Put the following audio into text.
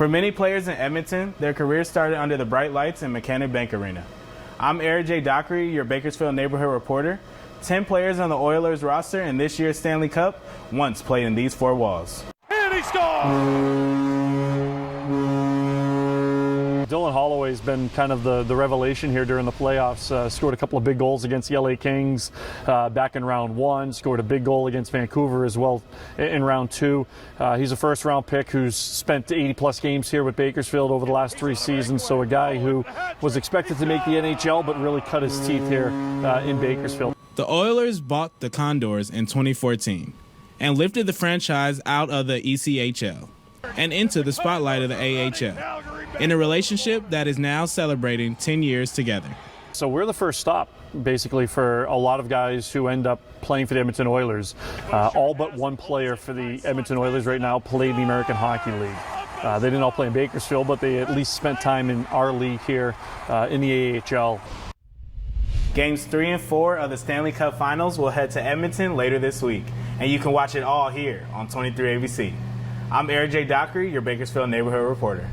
For many players in Edmonton, their careers started under the bright lights in Mechanic Bank Arena. I'm Eric J. Dockery, your Bakersfield neighborhood reporter. 10 players on the Oilers roster in this year's Stanley Cup once played in these four walls. And he scores! Dylan Holloway's been kind of the revelation here during the playoffs. Scored a couple of big goals against the LA Kings back in round one. Scored a big goal against Vancouver as well in round two. He's a first-round pick who's spent 80-plus games here with Bakersfield over the last 3 seasons. So a guy who was expected to make the NHL but really cut his teeth here in Bakersfield. The Oilers bought the Condors in 2014 and lifted the franchise out of the ECHL and into the spotlight of the AHL in a relationship that is now celebrating 10 years together. So we're the first stop, basically, for a lot of guys who end up playing for the Edmonton Oilers. All but one player for the Edmonton Oilers right now played in the American Hockey League. They didn't all play in Bakersfield, but they at least spent time in our league here in the AHL. Games 3 and 4 of the Stanley Cup Finals will head to Edmonton later this week, and you can watch it all here on 23 ABC. I'm Eric J. Dockery, your Bakersfield neighborhood reporter.